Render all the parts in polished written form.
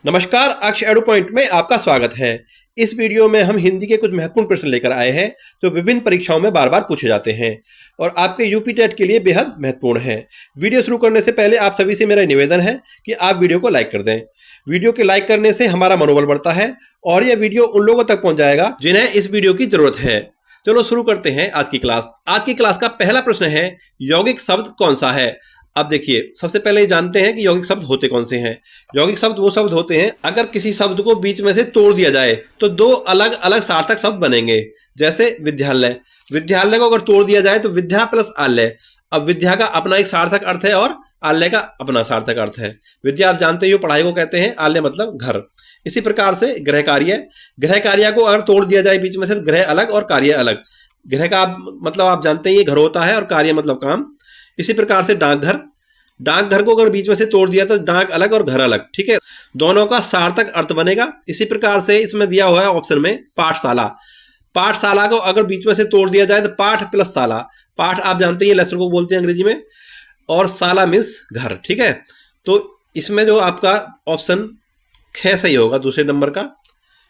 नमस्कार, अक्ष एडु पॉइंट में आपका स्वागत है। इस वीडियो में हम हिंदी के कुछ महत्वपूर्ण प्रश्न लेकर आए हैं जो विभिन्न परीक्षाओं में बार बार पूछे जाते हैं और आपके यूपी टेट के लिए बेहद महत्वपूर्ण है। वीडियो शुरू करने से पहले आप सभी से मेरा निवेदन है कि आप वीडियो को लाइक कर दें। वीडियो के लाइक करने से हमारा मनोबल बढ़ता है और यह वीडियो उन लोगों तक पहुंच जाएगा जिन्हें इस वीडियो की जरूरत है। चलो शुरू करते हैं आज की क्लास। आज की क्लास का पहला प्रश्न है, यौगिक शब्द कौन सा है? अब देखिए, सबसे पहले जानते हैं कि यौगिक शब्द होते कौन से हैं। यौगिक शब्द वो शब्द होते हैं अगर किसी शब्द को बीच में से तोड़ दिया जाए तो दो अलग अलग सार्थक शब्द बनेंगे। जैसे विद्यालय, विद्यालय को अगर तोड़ दिया जाए तो विद्या प्लस आलय। अब विद्या का अपना एक सार्थक अर्थ है और आलय का अपना सार्थक अर्थ है। विद्या आप जानते ही हो, पढ़ाई को कहते हैं, आलय मतलब घर। इसी प्रकार से गृह कार्य, गृह कार्य को अगर तोड़ दिया जाए बीच में से तो गृह अलग और कार्य अलग। गृह का मतलब आप जानते ही घर होता है और कार्य मतलब काम। इसी प्रकार से डाकघर, डाकघर को अगर बीच में से तोड़ दिया तो डाक अलग और घर अलग, ठीक है, दोनों का सार्थक अर्थ बनेगा। इसी प्रकार से इसमें दिया हुआ है ऑप्शन में पाठशाला, पाठशाला को अगर बीच में से तोड़ दिया जाए तो पाठ प्लस शाला। पाठ आप जानते हैं लेसन को बोलते हैं अंग्रेजी में, और शाला मीन्स घर, ठीक है। तो इसमें जो आपका ऑप्शन ख सही होगा, दूसरे नंबर का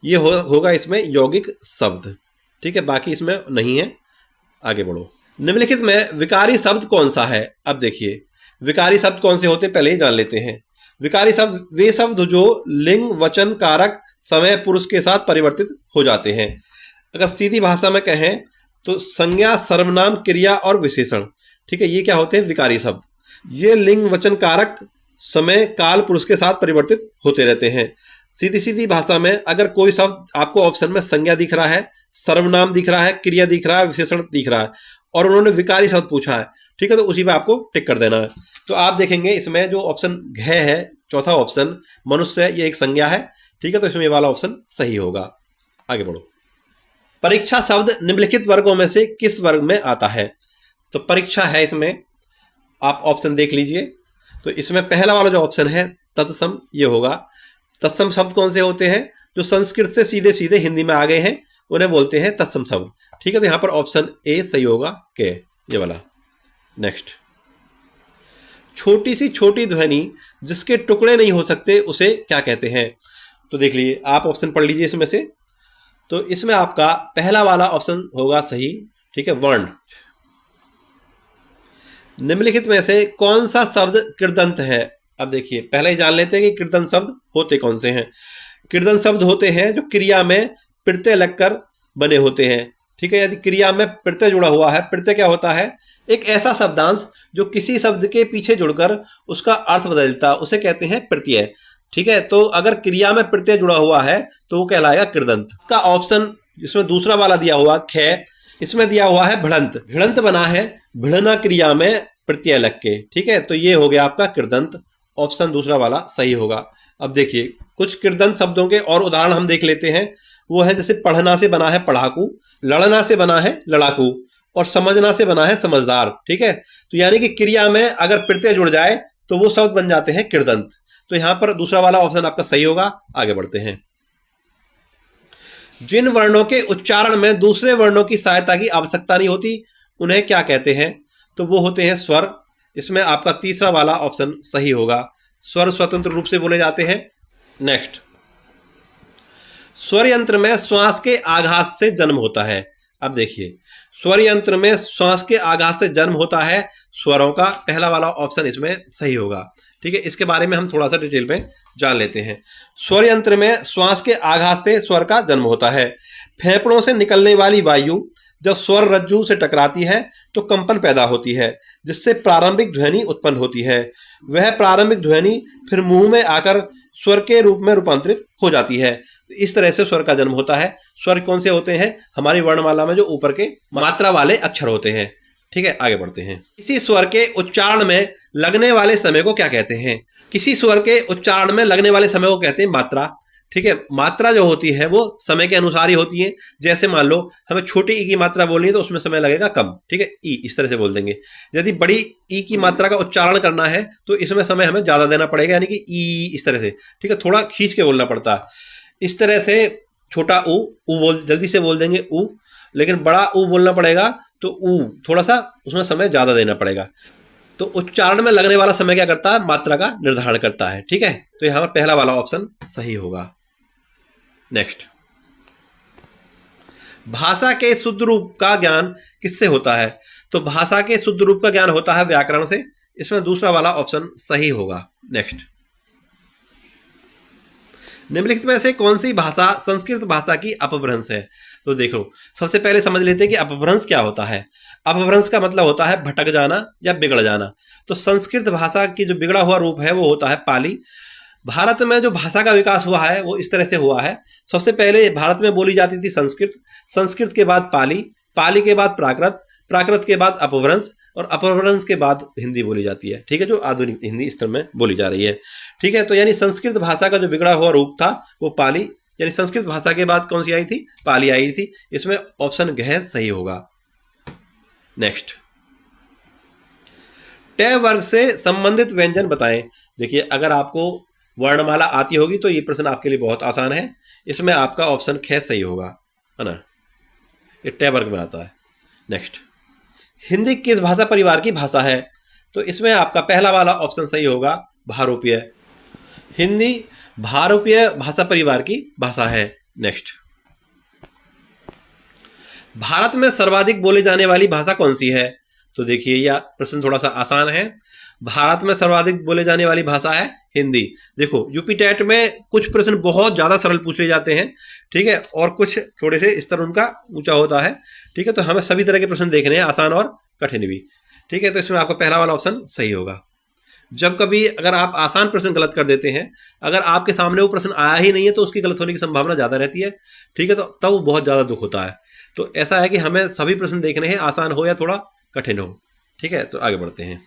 ये होगा इसमें यौगिक शब्द, ठीक है, बाकी इसमें नहीं है। आगे बढ़ो। निम्नलिखित में विकारी शब्द कौन सा है? अब देखिए, विकारी शब्द कौन से होते हैं पहले ही जान लेते हैं। विकारी शब्द वे शब्द जो लिंग वचन कारक समय पुरुष के साथ परिवर्तित हो जाते हैं। अगर सीधी भाषा में कहें तो संज्ञा, सर्वनाम, क्रिया और विशेषण, ठीक है, ये क्या होते हैं? विकारी शब्द। ये लिंग वचन कारक समय काल पुरुष के साथ परिवर्तित होते रहते हैं। सीधी सीधी भाषा में अगर कोई शब्द आपको ऑप्शन में संज्ञा दिख रहा है, सर्वनाम दिख रहा है, क्रिया दिख रहा है, विशेषण दिख रहा है और उन्होंने विकारी शब्द पूछा है, ठीक है, तो उसी पे आपको टिक कर देना है। तो आप देखेंगे इसमें जो ऑप्शन घ है, चौथा ऑप्शन मनुष्य, ये एक संज्ञा है, ठीक है, तो इसमें ये वाला ऑप्शन सही होगा। आगे बढ़ो। परीक्षा शब्द निम्नलिखित वर्गों में से किस वर्ग में आता है? तो परीक्षा है, इसमें आप ऑप्शन देख लीजिए। तो इसमें पहला वाला जो ऑप्शन है तत्सम, ये होगा। तत्सम शब्द कौन से होते हैं? जो संस्कृत से सीधे सीधे हिंदी में आ गए हैं उन्हें बोलते हैं तत्सम शब्द, ठीक है, तो यहाँ पर ऑप्शन ए सही होगा, के, ये वाला। नेक्स्ट, छोटी सी छोटी ध्वनि जिसके टुकड़े नहीं हो सकते उसे क्या कहते हैं? तो देख लीजिए, आप ऑप्शन पढ़ लीजिए इसमें से। तो इसमें आपका पहला वाला ऑप्शन होगा सही, ठीक है, वर्ण। निम्नलिखित में से कौन सा शब्द कृदंत है? अब देखिए, पहले ही जान लेते हैं कि कृदंत शब्द होते कौन से हैं। कृदंत शब्द होते हैं जो क्रिया में प्रत्यय लगकर बने होते हैं, ठीक है। यदि क्रिया में प्रत्यय जुड़ा हुआ है, प्रत्यय क्या होता है? एक ऐसा शब्दांश जो किसी शब्द के पीछे जुड़कर उसका अर्थ बदलता, उसे कहते हैं प्रत्यय, ठीक है। तो अगर क्रिया में प्रत्यय जुड़ा हुआ है तो वो कहलाएगा कृदंत। का ऑप्शन इसमें दूसरा वाला दिया हुआ ख, इसमें दिया हुआ है भिड़ंत। भिड़ंत बना है भिड़ना क्रिया में प्रत्यय लग के, ठीक है, तो ये हो गया आपका कृदंत। ऑप्शन दूसरा वाला सही होगा। अब देखिए, कुछ कृदंत शब्दों के और उदाहरण हम देख लेते हैं। वो है जैसे पढ़ना से बना है पढ़ाकू, लड़ना से बना है लड़ाकू और समझना से बना है समझदार, ठीक है। तो यानी कि क्रिया में अगर प्रत्यय जुड़ जाए तो वो शब्द बन जाते हैं कृदंत। तो यहां पर दूसरा वाला ऑप्शन आपका सही होगा। आगे बढ़ते हैं। जिन वर्णों के उच्चारण में दूसरे वर्णों की सहायता की आवश्यकता नहीं होती उन्हें क्या कहते हैं? तो वो होते हैं स्वर। इसमें आपका तीसरा वाला ऑप्शन सही होगा। स्वर स्वतंत्र रूप से बोले जाते हैं। नेक्स्ट, स्वर यंत्र में श्वास के आघात से जन्म होता है। अब देखिए, स्वर यंत्र में श्वास के आघात से जन्म होता है स्वरों का। पहला वाला ऑप्शन इसमें सही होगा, ठीक है। इसके बारे में हम थोड़ा सा डिटेल में जान लेते हैं। स्वर यंत्र में श्वास के आघात से स्वर का जन्म होता है। फेफड़ों से निकलने वाली वायु जब स्वर रज्जु से टकराती है तो कंपन पैदा होती है, जिससे प्रारंभिक ध्वनि उत्पन्न होती है। वह प्रारंभिक ध्वनि फिर मुंह में आकर स्वर के रूप में रूपांतरित हो जाती है। इस तरह से स्वर का जन्म होता है। स्वर कौन से होते हैं? हमारी वर्णमाला में जो ऊपर के मात्रा वाले अक्षर होते हैं, ठीक है। आगे बढ़ते हैं। किसी स्वर के उच्चारण में लगने वाले समय को क्या कहते हैं? किसी स्वर के उच्चारण में लगने वाले समय को कहते हैं मात्रा, ठीक है। मात्रा जो होती है वो समय के अनुसार ही होती है। जैसे मान लो हमें छोटी ई की मात्रा बोलनी है तो उसमें समय लगेगा कम, ठीक है, ई, इस तरह से बोल देंगे। यदि बड़ी ई की मात्रा का उच्चारण करना है तो इसमें समय हमें ज्यादा देना पड़ेगा, यानी कि ई, इस तरह से, ठीक है, थोड़ा खींच के बोलना पड़ता है। इस तरह से छोटा ऊ बोल जल्दी से बोल देंगे ऊ, लेकिन बड़ा ऊ बोलना पड़ेगा तो ऊ थोड़ा सा उसमें समय ज़्यादा देना पड़ेगा। तो उच्चारण में लगने वाला समय क्या करता है, मात्रा का निर्धारण करता है। ठीक है, तो यहां पर पहला वाला ऑप्शन सही होगा। नेक्स्ट, भाषा के शुद्ध रूप का ज्ञान किससे होता है? तो भाषा के शुद्ध रूप का ज्ञान होता है व्याकरण से। इसमें दूसरा वाला ऑप्शन सही होगा। नेक्स्ट, निम्नलिखित में से कौन सी भाषा संस्कृत भाषा की अपभ्रंश है? तो देखो, सबसे पहले समझ लेते हैं कि अपभ्रंश क्या होता है। अपभ्रंश का मतलब होता है भटक जाना या बिगड़ जाना। तो संस्कृत भाषा की जो बिगड़ा हुआ रूप है वो होता है पाली। भारत में जो भाषा का विकास हुआ है वो इस तरह से हुआ है। सबसे पहले भारत में बोली जाती थी संस्कृत, संस्कृत के बाद पाली, पाली के बाद प्राकृत, प्राकृत के बाद अपभ्रंश और अपभ्रंश के बाद हिंदी बोली जाती है। ठीक है, जो आधुनिक हिंदी स्तर में बोली जा रही है। ठीक है, तो यानी संस्कृत भाषा का जो बिगड़ा हुआ रूप था वो पाली, यानी संस्कृत भाषा के बाद कौन सी आई थी? पाली आई थी। इसमें ऑप्शन घ सही होगा। नेक्स्ट, ट वर्ग से संबंधित व्यंजन बताएं। देखिए, अगर आपको वर्णमाला आती होगी तो ये प्रश्न आपके लिए बहुत आसान है। इसमें आपका ऑप्शन ख सही होगा, है ना, ये ट वर्ग में आता है। नेक्स्ट, हिंदी किस भाषा परिवार की भाषा है? तो इसमें आपका पहला वाला ऑप्शन सही होगा, भारूपीय। हिंदी भारूपीय भाषा परिवार की भाषा है। नेक्स्ट, भारत में सर्वाधिक बोले जाने वाली भाषा कौन सी है? तो देखिए, यह प्रश्न थोड़ा सा आसान है। भारत में सर्वाधिक बोले जाने वाली भाषा है हिंदी। देखो, यूपी टेट में कुछ प्रश्न बहुत ज़्यादा सरल पूछे जाते हैं, ठीक है, और कुछ थोड़े से स्तर उनका ऊंचा होता है। ठीक है, तो हमें सभी तरह के प्रश्न देखने हैं, आसान और कठिन भी। ठीक है, तो इसमें आपका पहला वाला ऑप्शन सही होगा। जब कभी अगर आप आसान प्रश्न गलत कर देते हैं, अगर आपके सामने वो प्रश्न आया ही नहीं है तो उसकी गलत होने की संभावना ज़्यादा रहती है। ठीक है, तो तब वो बहुत ज़्यादा दुख होता है। तो ऐसा है कि हमें सभी प्रश्न देखने हैं, आसान हो या थोड़ा कठिन हो। ठीक है, तो आगे बढ़ते हैं।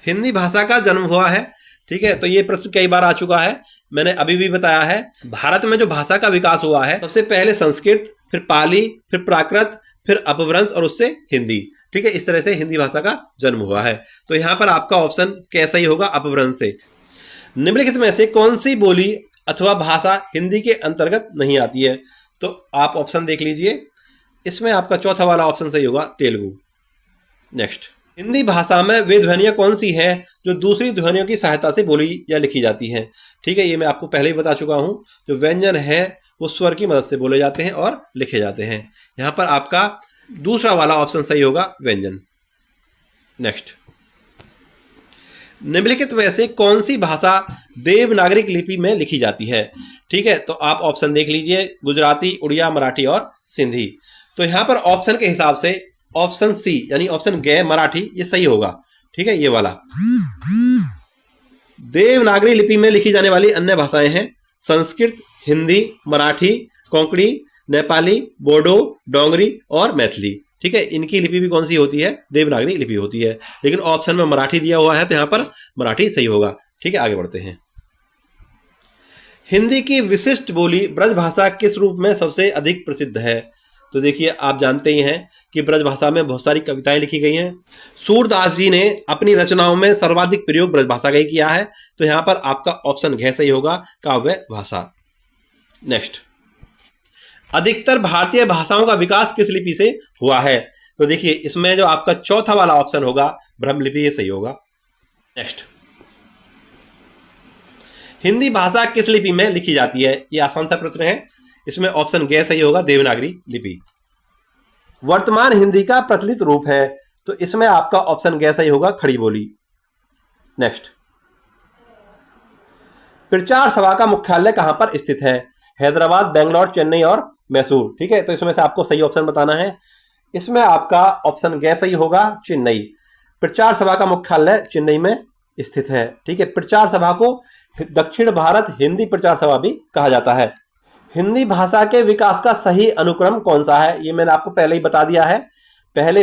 हिंदी भाषा का जन्म हुआ है। ठीक है, तो ये प्रश्न कई बार आ चुका है, मैंने अभी भी बताया है। भारत में जो भाषा का विकास हुआ है, सबसे पहले संस्कृत, फिर पाली, फिर प्राकृत, फिर अपभ्रंश और उससे हिंदी। ठीक है, इस तरह से हिंदी भाषा का जन्म हुआ है। तो यहाँ पर आपका ऑप्शन कैसा ही होगा, अपभ्रंश से। निम्नलिखित में से कौन सी बोली अथवा भाषा हिंदी के अंतर्गत नहीं आती है? तो आप ऑप्शन देख लीजिए। इसमें आपका चौथा वाला ऑप्शन सही होगा, तेलुगु। नेक्स्ट, हिंदी भाषा में वे ध्वनियाँ कौन सी हैं जो दूसरी ध्वनियों की सहायता से बोली या लिखी जाती हैं? ठीक है, ये मैं आपको पहले ही बता चुका हूँ। जो व्यंजन है वो स्वर की मदद से बोले जाते हैं और लिखे जाते हैं। यहाँ पर आपका दूसरा वाला ऑप्शन सही होगा, व्यंजन। नेक्स्ट, निम्नलिखित में से कौन सी भाषा देवनागरी लिपि में लिखी जाती है? ठीक है, तो आप ऑप्शन देख लीजिए, गुजराती, उड़िया, मराठी और सिंधी। तो यहाँ पर ऑप्शन के हिसाब से ऑप्शन सी यानी ऑप्शन ग मराठी ये सही होगा। ठीक है, ये वाला। देवनागरी लिपि में लिखी जाने वाली अन्य भाषाएं हैं संस्कृत, हिंदी, मराठी, कोंकणी, नेपाली, बोडो, डोंगरी और मैथिली। ठीक है, इनकी लिपि भी कौन सी होती है? देवनागरी लिपि होती है। लेकिन ऑप्शन में मराठी दिया हुआ है तो यहाँ पर मराठी सही होगा। ठीक है, आगे बढ़ते हैं। हिंदी की विशिष्ट बोली ब्रज भाषा किस रूप में सबसे अधिक प्रसिद्ध है? तो देखिए, आप जानते ही हैं कि ब्रज भाषा में बहुत सारी कविताएं लिखी गई हैं। सूरदास जी ने अपनी रचनाओं में सर्वाधिक प्रयोग ब्रज भाषा का ही किया है। तो यहाँ पर आपका ऑप्शन घ सही होगा, काव्य भाषा। नेक्स्ट, अधिकतर भारतीय भाषाओं का विकास किस लिपि से हुआ है? तो देखिए, इसमें जो आपका चौथा वाला ऑप्शन होगा, ब्रह्मलिपि, ये सही होगा। नेक्स्ट, हिंदी भाषा किस लिपि में लिखी जाती है? ये आसान सा प्रश्न है। इसमें ऑप्शन ग सही होगा, देवनागरी लिपि। वर्तमान हिंदी का प्रचलित रूप है, तो इसमें आपका ऑप्शन ग सही होगा, खड़ी बोली। नेक्स्ट, प्रचार सभा का मुख्यालय कहां पर स्थित है? हैदराबाद, बेंगलोर, चेन्नई और मैसूर। ठीक है, तो इसमें से आपको सही ऑप्शन बताना है। इसमें आपका ऑप्शन ग सही होगा, चेन्नई। प्रचार सभा का मुख्यालय चेन्नई में स्थित है। ठीक है, प्रचार सभा को दक्षिण भारत हिंदी प्रचार सभा भी कहा जाता है। हिंदी भाषा के विकास का सही अनुक्रम कौन सा है? ये मैंने आपको पहले ही बता दिया है। पहले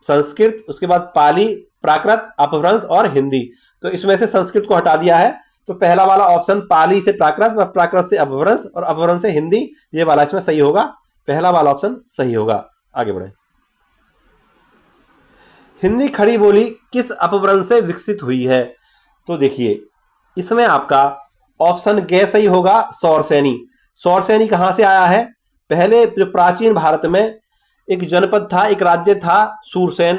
संस्कृत, उसके बाद पाली, प्राकृत, अपभ्रंश और हिंदी। तो इसमें से संस्कृत को हटा दिया है, तो पहला वाला ऑप्शन पाली से प्राकृत और प्राकृत से अपभ्रंश और अपभ्रंश से हिंदी, ये वाला इसमें सही होगा। पहला वाला ऑप्शन सही होगा। आगे बढ़े। हिंदी खड़ी बोली किस अपभ्रंश से विकसित हुई है? तो देखिए, इसमें आपका ऑप्शन ग सही होगा, सौरसेनी। सौरसेनी कहां से आया है? पहले जो प्राचीन भारत में एक जनपद था, एक राज्य था, सूरसेन,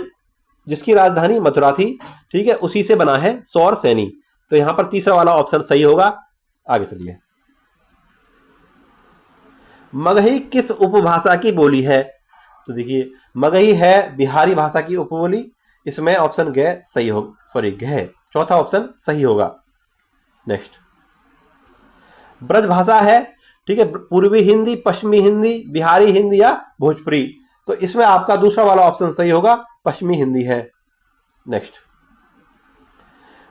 जिसकी राजधानी मथुरा थी, ठीक है, उसी से बना है सौर सैनी। तो यहां पर तीसरा वाला ऑप्शन सही होगा। आगे चलिए। मगही किस उपभाषा की बोली है? तो देखिए मगही है बिहारी भाषा की उपबोली। इसमें ऑप्शन ग सही होगा, सॉरी घ, चौथा ऑप्शन सही होगा। नेक्स्ट, ब्रज भाषा है, ठीक है, पूर्वी हिंदी, पश्चिमी हिंदी, बिहारी हिंदी या भोजपुरी। तो इसमें आपका दूसरा वाला ऑप्शन सही होगा, पश्चिमी हिंदी है। नेक्स्ट,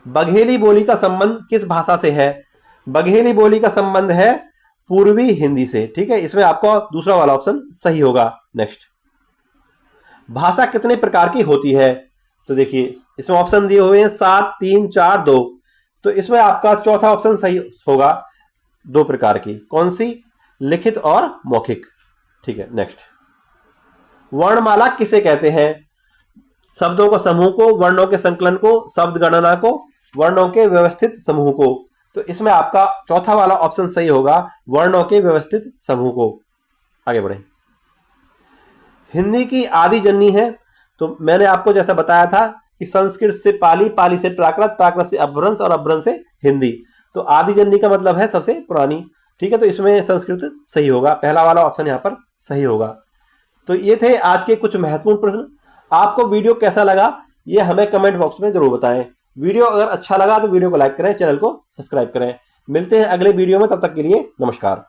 बघेली बोली का संबंध किस भाषा से है? बघेली बोली का संबंध है पूर्वी हिंदी से, ठीक है, इसमें आपका दूसरा वाला ऑप्शन सही होगा। नेक्स्ट, भाषा कितने प्रकार की होती है? तो देखिए इसमें ऑप्शन दिए हुए हैं 7, 3, 4, 2। तो इसमें आपका चौथा ऑप्शन सही होगा, 2 प्रकार की। कौन सी? लिखित और मौखिक, ठीक है। नेक्स्ट, वर्णमाला किसे कहते हैं? शब्दों को समूह को, वर्णों के संकलन को, शब्द गणना को, वर्णों के व्यवस्थित समूह को। तो इसमें आपका चौथा वाला ऑप्शन सही होगा, वर्णों के व्यवस्थित समूह को। आगे बढ़े। हिंदी की आदि जननी है, तो मैंने आपको जैसा बताया था कि संस्कृत से पाली, पाली से प्राकृत, प्राकृत से अपभ्रंश और अपभ्रंश से हिंदी। तो आदि जननी का मतलब है सबसे पुरानी, ठीक है। तो इसमें संस्कृत सही होगा, पहला वाला ऑप्शन यहाँ पर सही होगा। तो ये थे आज के कुछ महत्वपूर्ण प्रश्न। आपको वीडियो कैसा लगा ये हमें कमेंट बॉक्स में जरूर बताएं। वीडियो अगर अच्छा लगा तो वीडियो को लाइक करें, चैनल को सब्सक्राइब करें। मिलते हैं अगले वीडियो में, तब तक के लिए नमस्कार।